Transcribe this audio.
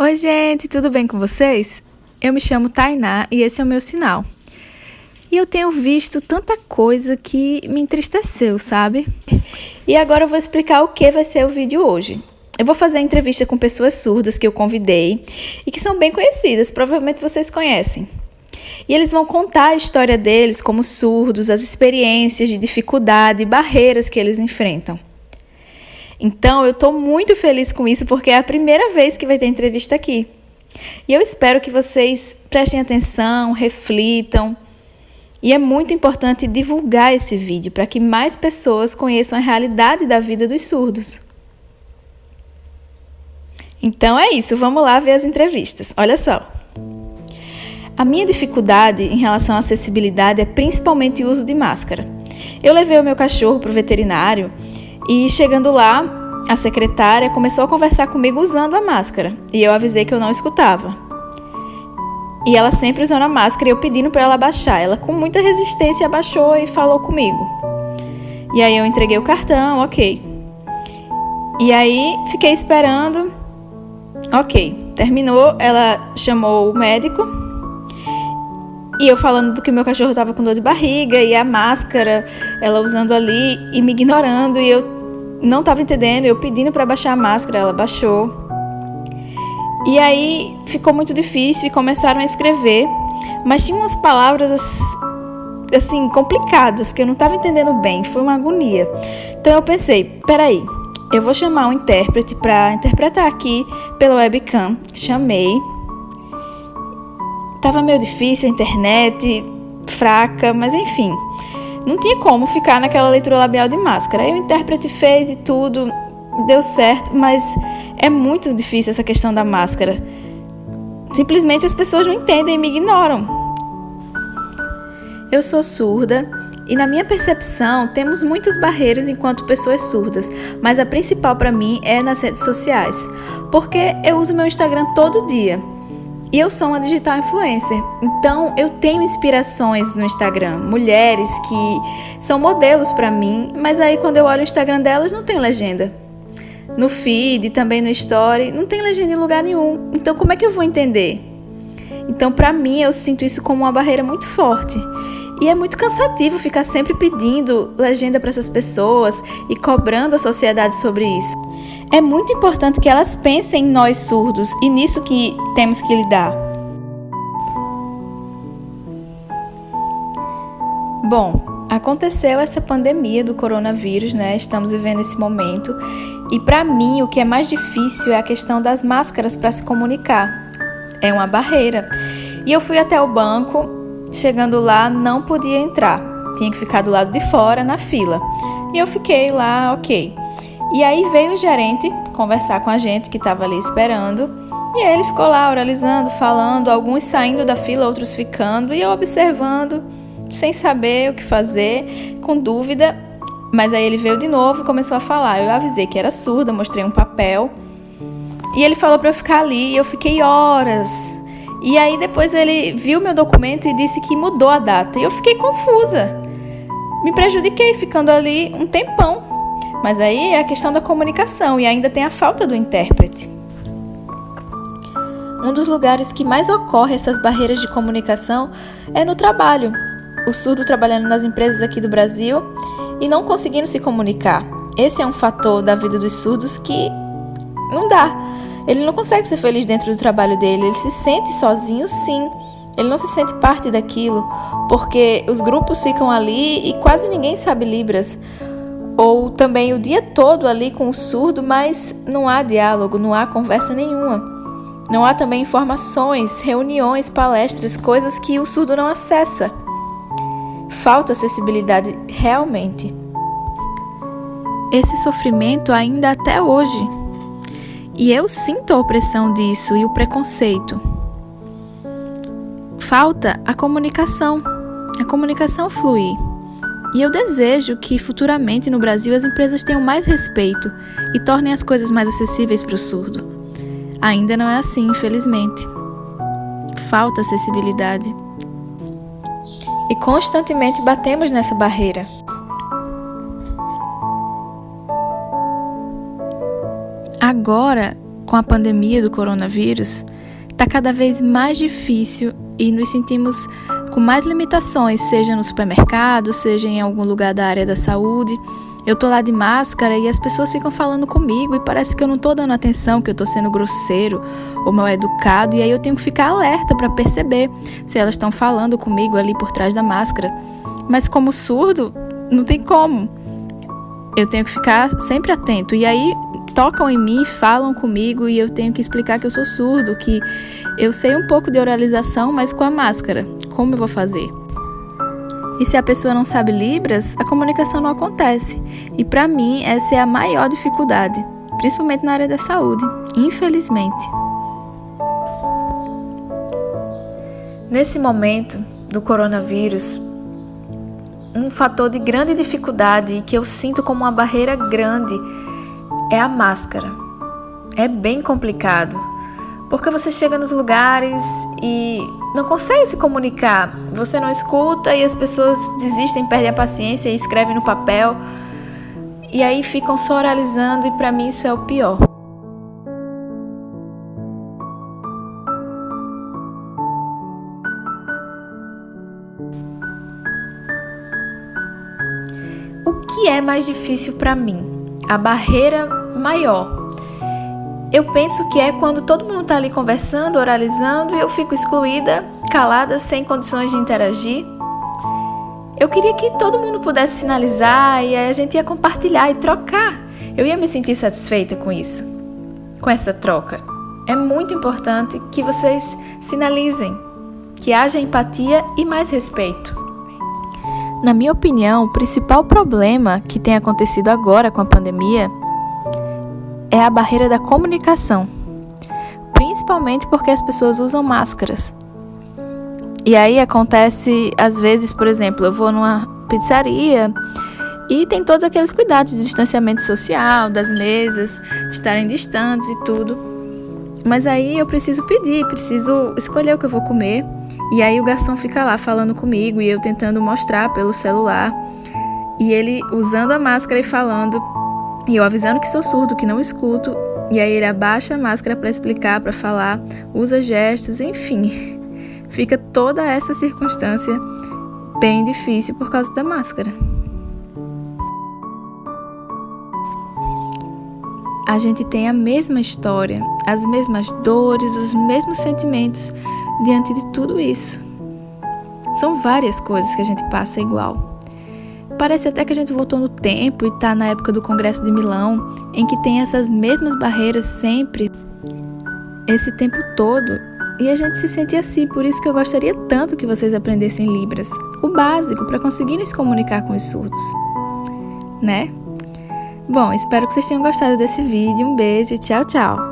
Oi, gente, tudo bem com vocês? Eu me chamo Tainá e esse é o meu sinal. E eu tenho visto tanta coisa que me entristeceu, sabe? E agora eu vou explicar o que vai ser o vídeo hoje. Eu vou fazer a entrevista com pessoas surdas que eu convidei e que são bem conhecidas, provavelmente vocês conhecem. E eles vão contar a história deles como surdos, as experiências de dificuldade e barreiras que eles enfrentam. Então, eu estou muito feliz com isso porque é a primeira vez que vai ter entrevista aqui. E eu espero que vocês prestem atenção, reflitam. E é muito importante divulgar esse vídeo para que mais pessoas conheçam a realidade da vida dos surdos. Então é isso, vamos lá ver as entrevistas. Olha só. A minha dificuldade em relação à acessibilidade é principalmente o uso de máscara. Eu levei o meu cachorro para o veterinário e chegando lá, a secretária começou a conversar comigo usando a máscara e eu avisei que eu não escutava. E ela sempre usando a máscara e eu pedindo para ela abaixar. Ela com muita resistência abaixou e falou comigo. E aí eu entreguei o cartão, ok. E aí fiquei esperando, ok. Terminou, ela chamou o médico e eu falando do que o meu cachorro estava com dor de barriga e a máscara, ela usando ali e me ignorando e eu não estava entendendo, eu pedindo para baixar a máscara, ela baixou. E aí ficou muito difícil e começaram a escrever, mas tinha umas palavras assim complicadas que eu não estava entendendo bem, foi uma agonia. Então eu pensei, peraí, eu vou chamar um intérprete para interpretar aqui pela webcam. Chamei. Tava meio difícil a internet, fraca, mas enfim. Não tinha como ficar naquela leitura labial de máscara. Aí o intérprete fez e tudo, deu certo, mas é muito difícil essa questão da máscara. Simplesmente as pessoas não entendem e me ignoram. Eu sou surda e na minha percepção temos muitas barreiras enquanto pessoas surdas, mas a principal para mim é nas redes sociais, porque eu uso meu Instagram todo dia. E eu sou uma digital influencer, então eu tenho inspirações no Instagram, mulheres que são modelos para mim, mas aí quando eu olho o Instagram delas não tem legenda. No feed e também no story não tem legenda em lugar nenhum, então como é que eu vou entender? Então para mim eu sinto isso como uma barreira muito forte. E é muito cansativo ficar sempre pedindo legenda para essas pessoas e cobrando a sociedade sobre isso. É muito importante que elas pensem em nós surdos e nisso que temos que lidar. Bom, aconteceu essa pandemia do coronavírus, né? Estamos vivendo esse momento. E para mim o que é mais difícil é a questão das máscaras para se comunicar. É uma barreira. E eu fui até o banco. Chegando lá, não podia entrar. Tinha que ficar do lado de fora, na fila. E eu fiquei lá, ok. E aí veio o gerente conversar com a gente que estava ali esperando. E ele ficou lá oralizando, falando, alguns saindo da fila, outros ficando. E eu observando, sem saber o que fazer, com dúvida. Mas aí ele veio de novo e começou a falar. Eu avisei que era surda, mostrei um papel. E ele falou para eu ficar ali. E eu fiquei horas. E aí depois ele viu meu documento e disse que mudou a data. E eu fiquei confusa. Me prejudiquei ficando ali um tempão. Mas aí é a questão da comunicação e ainda tem a falta do intérprete. Um dos lugares que mais ocorre essas barreiras de comunicação é no trabalho. O surdo trabalhando nas empresas aqui do Brasil e não conseguindo se comunicar. Esse é um fator da vida dos surdos que não dá. Ele não consegue ser feliz dentro do trabalho dele, ele se sente sozinho, sim. Ele não se sente parte daquilo, porque os grupos ficam ali e quase ninguém sabe Libras. Ou também o dia todo ali com o surdo, mas não há diálogo, não há conversa nenhuma. Não há também informações, reuniões, palestras, coisas que o surdo não acessa. Falta acessibilidade realmente. Esse sofrimento ainda até hoje. E eu sinto a opressão disso e o preconceito. Falta a comunicação fluir. E eu desejo que futuramente no Brasil as empresas tenham mais respeito e tornem as coisas mais acessíveis para o surdo. Ainda não é assim, infelizmente. Falta acessibilidade. E constantemente batemos nessa barreira. Agora, com a pandemia do coronavírus, está cada vez mais difícil e nos sentimos com mais limitações, seja no supermercado, seja em algum lugar da área da saúde. Eu tô lá de máscara e as pessoas ficam falando comigo e parece que eu não tô dando atenção, que eu tô sendo grosseiro ou mal educado, e aí eu tenho que ficar alerta para perceber se elas estão falando comigo ali por trás da máscara. Mas como surdo, não tem como. Eu tenho que ficar sempre atento, e aí tocam em mim, falam comigo e eu tenho que explicar que eu sou surdo, que eu sei um pouco de oralização, mas com a máscara, como eu vou fazer? E se a pessoa não sabe Libras, a comunicação não acontece. E para mim, essa é a maior dificuldade, principalmente na área da saúde, infelizmente. Nesse momento do coronavírus, um fator de grande dificuldade e que eu sinto como uma barreira grande é a máscara. É bem complicado, porque você chega nos lugares e não consegue se comunicar. Você não escuta e as pessoas desistem, perdem a paciência e escrevem no papel. E aí ficam só oralizando e para mim isso é o pior. O que é mais difícil para mim? A barreira maior. Eu penso que é quando todo mundo está ali conversando, oralizando, e eu fico excluída, calada, sem condições de interagir. Eu queria que todo mundo pudesse sinalizar e a gente ia compartilhar e trocar. Eu ia me sentir satisfeita com isso, com essa troca. É muito importante que vocês sinalizem, que haja empatia e mais respeito. Na minha opinião, o principal problema que tem acontecido agora com a pandemia é a barreira da comunicação, principalmente porque as pessoas usam máscaras. E aí acontece, às vezes, por exemplo, eu vou numa pizzaria e tem todos aqueles cuidados de distanciamento social, das mesas estarem distantes e tudo. Mas aí eu preciso pedir, preciso escolher o que eu vou comer. E aí o garçom fica lá falando comigo e eu tentando mostrar pelo celular. E ele usando a máscara e falando. E eu avisando que sou surdo, que não escuto. E aí ele abaixa a máscara para explicar, para falar, usa gestos, enfim. Fica toda essa circunstância bem difícil por causa da máscara. A gente tem a mesma história, as mesmas dores, os mesmos sentimentos diante de tudo isso. São várias coisas que a gente passa igual. Parece até que a gente voltou no tempo e está na época do Congresso de Milão, em que tem essas mesmas barreiras sempre, esse tempo todo, e a gente se sente assim. Por isso que eu gostaria tanto que vocês aprendessem Libras, o básico para conseguirem se comunicar com os surdos, né? Bom, espero que vocês tenham gostado desse vídeo. Um beijo e tchau, tchau!